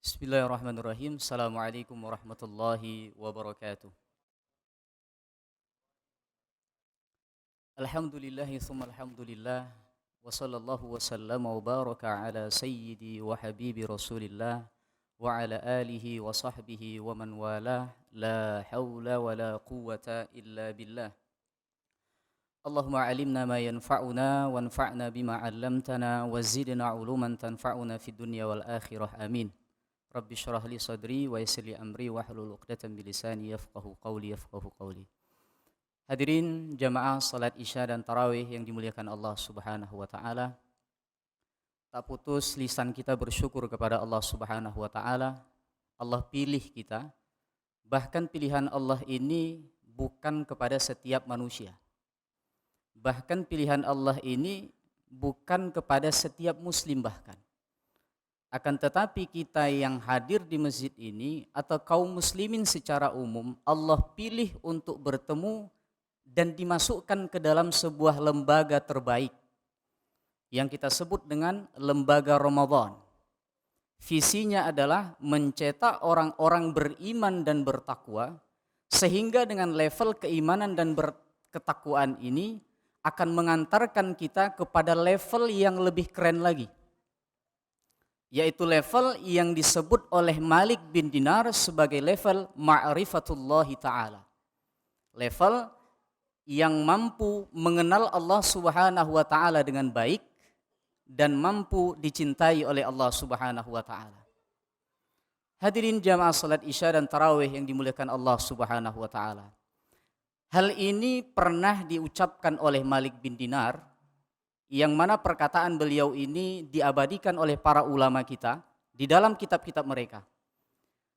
Bismillahirrahmanirrahim. Assalamualaikum warahmatullahi wabarakatuh. Alhamdulillahi thumma alhamdulillah. Wa sallallahu wa sallama wa baraka ala sayyidi wa habibi rasulillah. Wa ala alihi wa sahbihi wa man walah. La hawla wa la quwwata illa billah. Allahumma alimna ma yanfa'una wa anfa'na bima 'allamtana wa zidna 'uluman tanfa'una fid dunya wal akhirah. Amin. Rabbi syrah li sadri wa yassir li amri wahlul 'uqdatam min lisani yafqahu qawli. Hadirin jamaah salat Isya dan tarawih yang dimuliakan Allah Subhanahu wa taala. Tak putus lisan kita bersyukur kepada Allah Subhanahu wa taala. Allah pilih kita. Bahkan pilihan Allah ini bukan kepada setiap manusia. Bahkan pilihan Allah ini bukan kepada setiap muslim bahkan. Akan tetapi kita yang hadir di masjid ini atau kaum muslimin secara umum, Allah pilih untuk bertemu dan dimasukkan ke dalam sebuah lembaga terbaik yang kita sebut dengan lembaga Ramadan. Visinya adalah mencetak orang-orang beriman dan bertakwa sehingga dengan level keimanan dan ketakwaan ini akan mengantarkan kita kepada level yang lebih keren lagi, yaitu level yang disebut oleh Malik bin Dinar sebagai level ma'rifatullahi ta'ala. Level yang mampu mengenal Allah Subhanahu wa ta'ala dengan baik dan mampu dicintai oleh Allah Subhanahu wa ta'ala. Hadirin jamaah salat Isya dan tarawih yang dimuliakan Allah Subhanahu wa ta'ala. Hal ini pernah diucapkan oleh Malik bin Dinar, yang mana perkataan beliau ini diabadikan oleh para ulama kita di dalam kitab-kitab mereka.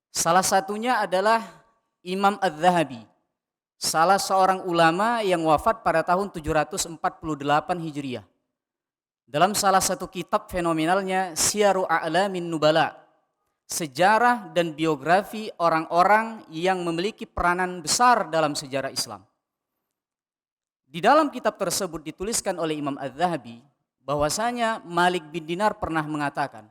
Salah satunya adalah Imam Az-Zahabi, salah seorang ulama yang wafat pada tahun 748 Hijriah. Dalam salah satu kitab fenomenalnya Syiaru A'lamin Nubala, sejarah dan biografi orang-orang yang memiliki peranan besar dalam sejarah Islam. Di dalam kitab tersebut dituliskan oleh Imam Az-Zahabi bahwasanya Malik bin Dinar pernah mengatakan,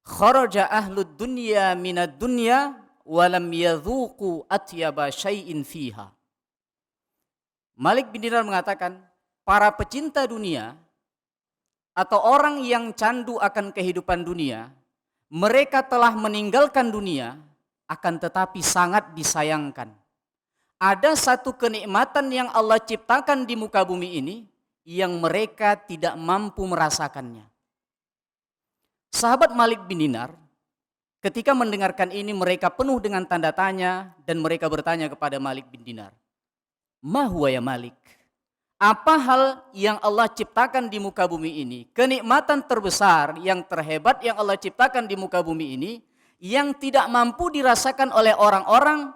kharaja ahlud dunya minad dunya wa lam yadhuqu atyaba syai'in fiha. Malik bin Dinar mengatakan, para pecinta dunia atau orang yang candu akan kehidupan dunia, mereka telah meninggalkan dunia, akan tetapi sangat disayangkan. Ada satu kenikmatan yang Allah ciptakan di muka bumi ini yang mereka tidak mampu merasakannya. Sahabat Malik bin Dinar ketika mendengarkan ini mereka penuh dengan tanda tanya dan mereka bertanya kepada Malik bin Dinar, "Ma huwa ya Malik? Apa hal yang Allah ciptakan di muka bumi ini, kenikmatan terbesar yang terhebat yang Allah ciptakan di muka bumi ini yang tidak mampu dirasakan oleh orang-orang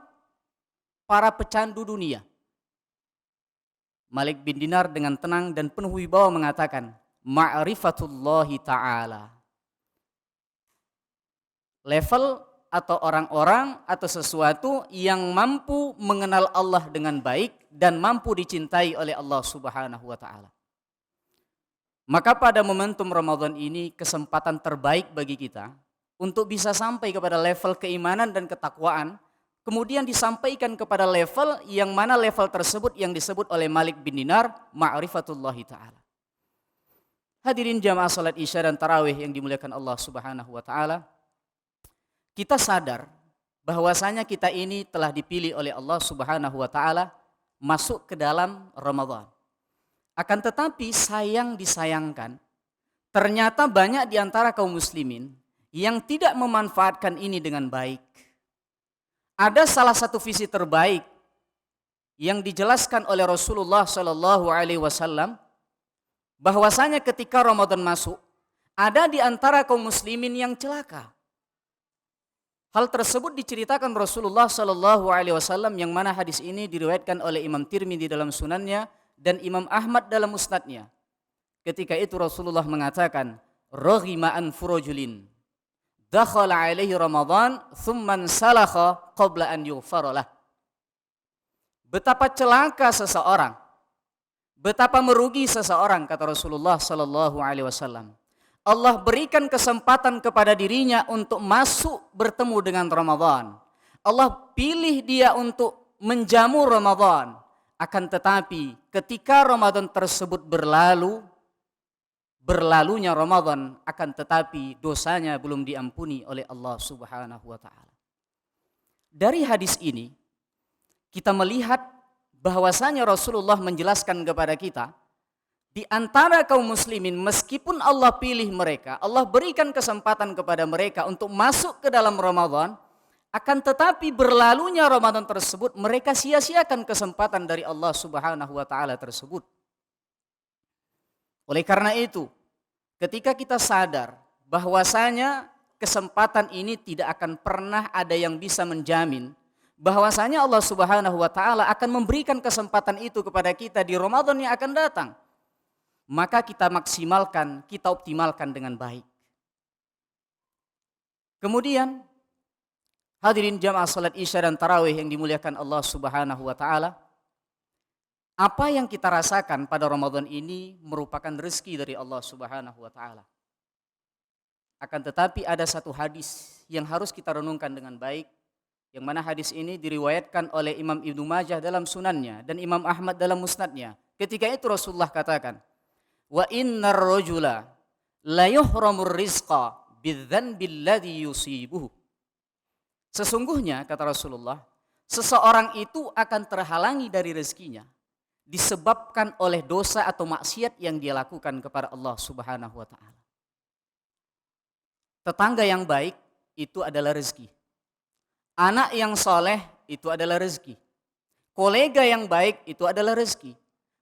para pecandu dunia?" Malik bin Dinar dengan tenang dan penuh wibawa mengatakan, ma'rifatullahi ta'ala. Level atau orang-orang atau sesuatu yang mampu mengenal Allah dengan baik dan mampu dicintai oleh Allah Subhanahu wa ta'ala. Maka pada momentum Ramadan ini kesempatan terbaik bagi kita untuk bisa sampai kepada level keimanan dan ketakwaan, kemudian disampaikan kepada level yang mana level tersebut yang disebut oleh Malik bin Dinar ma'rifatullahi ta'ala. Hadirin jamaah salat Isya dan tarawih yang dimuliakan Allah Subhanahu wa ta'ala, kita sadar bahwasanya kita ini telah dipilih oleh Allah Subhanahu wa ta'ala masuk ke dalam Ramadan. Akan tetapi disayangkan, ternyata banyak di antara kaum muslimin yang tidak memanfaatkan ini dengan baik. Ada salah satu visi terbaik yang dijelaskan oleh Rasulullah Shallallahu Alaihi Wasallam bahwasanya ketika Ramadan masuk, ada di antara kaum muslimin yang celaka. Hal tersebut diceritakan Rasulullah Shallallahu Alaihi Wasallam yang mana hadis ini diriwayatkan oleh Imam Tirmidzi dalam sunannya dan Imam Ahmad dalam musnadnya. Ketika itu Rasulullah mengatakan, "Raghima an furujulin dakhala alaihi Ramadan thumman salakha qabla an yughfaralah." Betapa celaka seseorang, betapa merugi seseorang, kata Rasulullah Shallallahu Alaihi Wasallam, Allah berikan kesempatan kepada dirinya untuk masuk bertemu dengan Ramadan. Allah pilih dia untuk menjamu Ramadan. Akan tetapi ketika Ramadan tersebut berlalunya Ramadan, akan tetapi dosanya belum diampuni oleh Allah Subhanahu wa taala. Dari hadis ini kita melihat bahwasanya Rasulullah menjelaskan kepada kita, di antara kaum muslimin meskipun Allah pilih mereka, Allah berikan kesempatan kepada mereka untuk masuk ke dalam Ramadan, akan tetapi berlalunya Ramadan tersebut mereka sia-siakan kesempatan dari Allah Subhanahu wa taala tersebut. Oleh karena itu, ketika kita sadar bahwasanya kesempatan ini tidak akan pernah ada yang bisa menjamin bahwasanya Allah Subhanahu wa taala akan memberikan kesempatan itu kepada kita di Ramadan yang akan datang, maka kita maksimalkan, kita optimalkan dengan baik. Kemudian hadirin jamaah salat Isya dan Tarawih yang dimuliakan Allah Subhanahu wa taala, apa yang kita rasakan pada Ramadan ini merupakan rezeki dari Allah Subhanahu wa taala. Akan tetapi ada satu hadis yang harus kita renungkan dengan baik, yang mana hadis ini diriwayatkan oleh Imam Ibnu Majah dalam sunannya dan Imam Ahmad dalam musnadnya. Ketika itu Rasulullah katakan, wa innar rajula la yuhramur rizqa bidzanbil ladzi yusibuhu. Sesungguhnya kata Rasulullah, seseorang itu akan terhalangi dari rezekinya disebabkan oleh dosa atau maksiat yang dia lakukan kepada Allah Subhanahu wa taala. Tetangga yang baik itu adalah rezeki. Anak yang soleh itu adalah rezeki. Kolega yang baik itu adalah rezeki.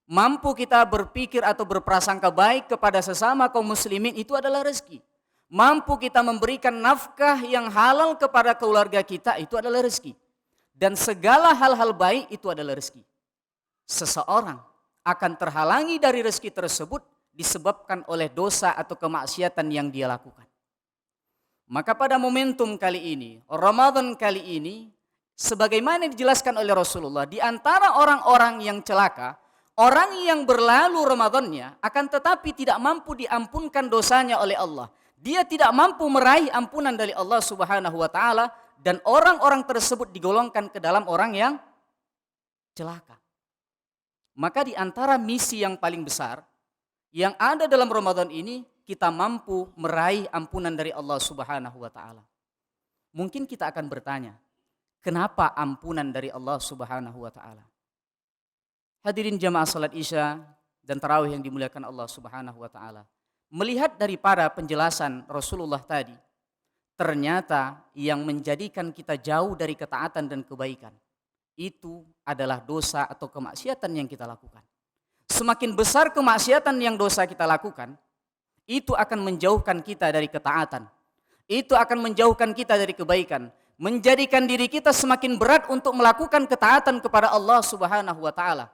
Mampu kita berpikir atau berprasangka baik kepada sesama kaum muslimin itu adalah rezeki. Mampu kita memberikan nafkah yang halal kepada keluarga kita itu adalah rezeki. Dan segala hal-hal baik itu adalah rezeki. Seseorang akan terhalangi dari rezeki tersebut disebabkan oleh dosa atau kemaksiatan yang dia lakukan. Maka pada momentum kali ini, Ramadan kali ini, sebagaimana dijelaskan oleh Rasulullah, di antara orang-orang yang celaka, orang yang berlalu Ramadannya akan tetapi tidak mampu diampunkan dosanya oleh Allah. Dia tidak mampu meraih ampunan dari Allah Subhanahu wa taala, dan orang-orang tersebut digolongkan ke dalam orang yang celaka. Maka di antara misi yang paling besar yang ada dalam Ramadan ini, kita mampu meraih ampunan dari Allah Subhanahu wa taala. Mungkin kita akan bertanya, kenapa ampunan dari Allah Subhanahu wa taala? Hadirin jamaah salat Isya dan Tarawih yang dimuliakan Allah Subhanahu wa taala. Melihat daripada penjelasan Rasulullah tadi, ternyata yang menjadikan kita jauh dari ketaatan dan kebaikan itu adalah dosa atau kemaksiatan yang kita lakukan. Semakin besar kemaksiatan yang dosa kita lakukan, itu akan menjauhkan kita dari ketaatan. Itu akan menjauhkan kita dari kebaikan, menjadikan diri kita semakin berat untuk melakukan ketaatan kepada Allah Subhanahu wa taala.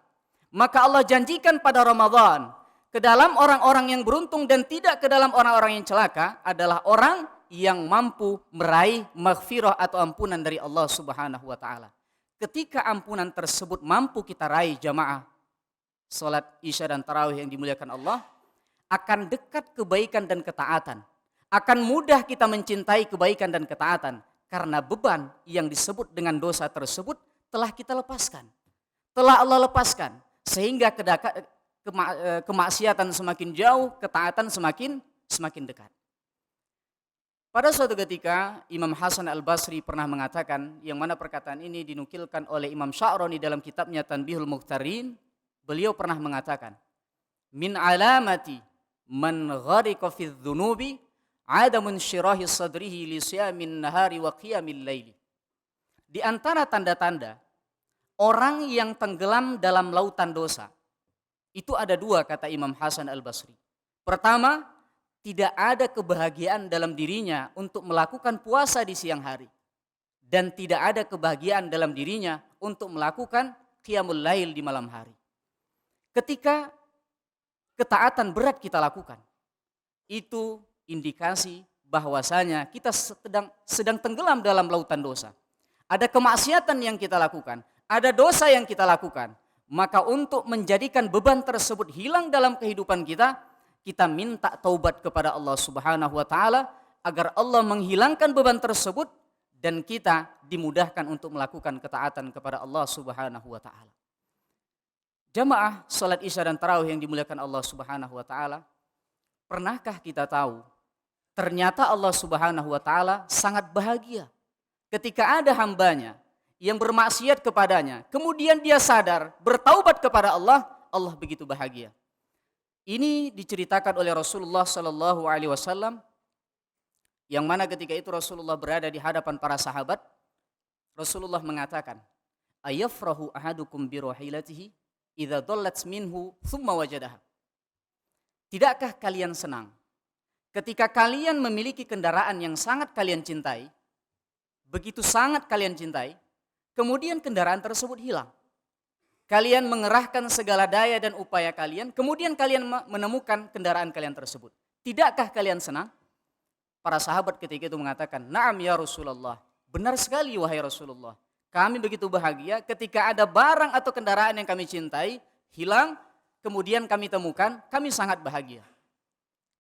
Maka Allah janjikan pada Ramadan, ke dalam orang-orang yang beruntung dan tidak ke dalam orang-orang yang celaka adalah orang yang mampu meraih maghfirah atau ampunan dari Allah Subhanahu wa taala. Ketika ampunan tersebut mampu kita raih jamaah salat Isya dan Tarawih yang dimuliakan Allah, akan dekat kebaikan dan ketaatan. Akan mudah kita mencintai kebaikan dan ketaatan. Karena beban yang disebut dengan dosa tersebut telah kita lepaskan. Telah Allah lepaskan. Sehingga kemaksiatan semakin jauh, ketaatan semakin dekat. Pada suatu ketika Imam Hasan Al-Basri pernah mengatakan, yang mana perkataan ini dinukilkan oleh Imam Sya'rani dalam kitabnya Tanbihul Mukhtarin. Beliau pernah mengatakan, min alamati man ghariqa fi dhunubi adamun syirahi sadrihi li siyamin nahari wa qiyamil laili. Di antara tanda-tanda orang yang tenggelam dalam lautan dosa, itu ada dua kata Imam Hasan Al-Basri. Pertama, tidak ada kebahagiaan dalam dirinya untuk melakukan puasa di siang hari. Dan tidak ada kebahagiaan dalam dirinya untuk melakukan qiyamul lail di malam hari. Ketika ketaatan berat kita lakukan, itu indikasi bahwasanya kita sedang tenggelam dalam lautan dosa. Ada kemaksiatan yang kita lakukan, ada dosa yang kita lakukan. Maka untuk menjadikan beban tersebut hilang dalam kehidupan kita, kita minta taubat kepada Allah Subhanahu wa taala agar Allah menghilangkan beban tersebut dan kita dimudahkan untuk melakukan ketaatan kepada Allah Subhanahu wa taala. Jamaah salat Isya dan tarawih yang dimuliakan Allah Subhanahu wa taala, pernahkah kita tahu ternyata Allah Subhanahu wa taala sangat bahagia ketika ada hambanya yang bermaksiat kepadanya, kemudian dia sadar, bertaubat kepada Allah, Allah begitu bahagia. Ini diceritakan oleh Rasulullah sallallahu alaihi wasallam, yang mana ketika itu Rasulullah berada di hadapan para sahabat. Rasulullah mengatakan, "Ayafrahu ahadukum bi rahilatihi idza dallat minhu thumma wajadaha." Tidakkah kalian senang ketika kalian memiliki kendaraan yang sangat kalian cintai, begitu sangat kalian cintai, kemudian kendaraan tersebut hilang. Kalian mengerahkan segala daya dan upaya kalian, kemudian kalian menemukan kendaraan kalian tersebut. Tidakkah kalian senang? Para sahabat ketika itu mengatakan, "Na'am ya Rasulullah." Benar sekali wahai Rasulullah. Kami begitu bahagia ketika ada barang atau kendaraan yang kami cintai hilang, kemudian kami temukan, kami sangat bahagia.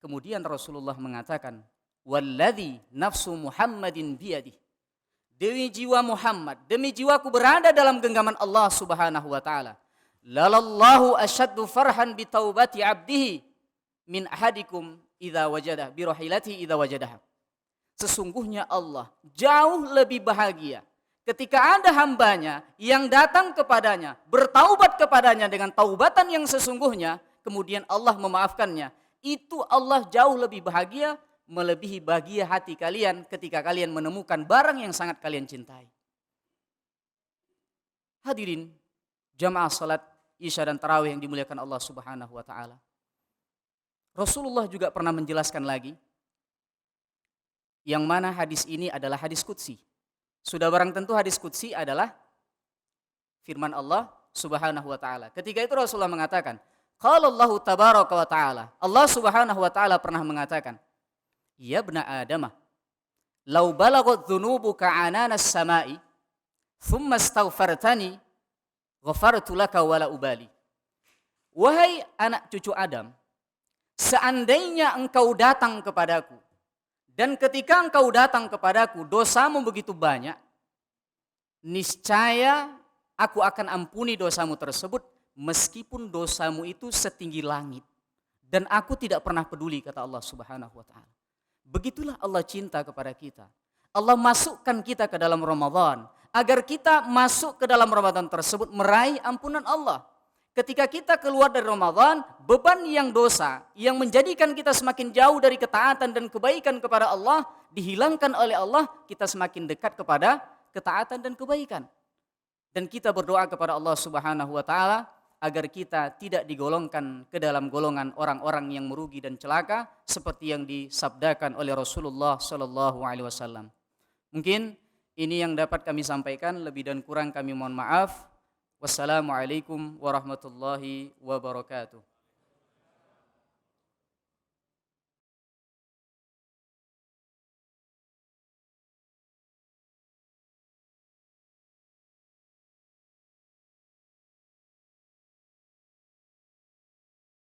Kemudian Rasulullah mengatakan, "Walladzi nafsu Muhammadin biyadihi." Demi jiwa Muhammad, demi jiwaku berada dalam genggaman Allah Subhanahu wa taala. Lalallahu asyaddu farhan bi taubati 'abdihi min ahadikum idza wajadah bi rahilatihi idza wajadaha. Sesungguhnya Allah jauh lebih bahagia ketika ada hambanya yang datang kepadanya, bertaubat kepadanya dengan taubatan yang sesungguhnya, kemudian Allah memaafkannya. Itu Allah jauh lebih bahagia, melebihi bahagia hati kalian ketika kalian menemukan barang yang sangat kalian cintai. Hadirin jamaah salat Isya dan tarawih yang dimuliakan Allah Subhanahu wa taala. Rasulullah juga pernah menjelaskan lagi, yang mana hadis ini adalah hadis qudsi. Sudah barang tentu hadis qudsi adalah firman Allah Subhanahu wa taala. Ketika itu Rasulullah mengatakan, qala Allahu tabaraka wa taala. Allah Subhanahu wa taala pernah mengatakan, "Ya ibna Adam, law balagat dhunubuka ananas samai, thumma astaghfartani, ghafartu laka wala ubali." Wahai anak cucu Adam, seandainya engkau datang kepadaku, dan ketika engkau datang kepadaku dosamu begitu banyak, niscaya aku akan ampuni dosamu tersebut meskipun dosamu itu setinggi langit. Dan aku tidak pernah peduli, kata Allah Subhanahu wa taala. Begitulah Allah cinta kepada kita. Allah masukkan kita ke dalam Ramadan agar kita masuk ke dalam Ramadan tersebut meraih ampunan Allah. Ketika kita keluar dari Ramadan, beban yang dosa yang menjadikan kita semakin jauh dari ketaatan dan kebaikan kepada Allah dihilangkan oleh Allah, kita semakin dekat kepada ketaatan dan kebaikan. Dan kita berdoa kepada Allah Subhanahu wa taala agar kita tidak digolongkan ke dalam golongan orang-orang yang merugi dan celaka seperti yang disabdakan oleh Rasulullah sallallahu alaihi wasallam. Mungkin ini yang dapat kami sampaikan, lebih dan kurang kami mohon maaf. Wassalamualaikum warahmatullahi wabarakatuh.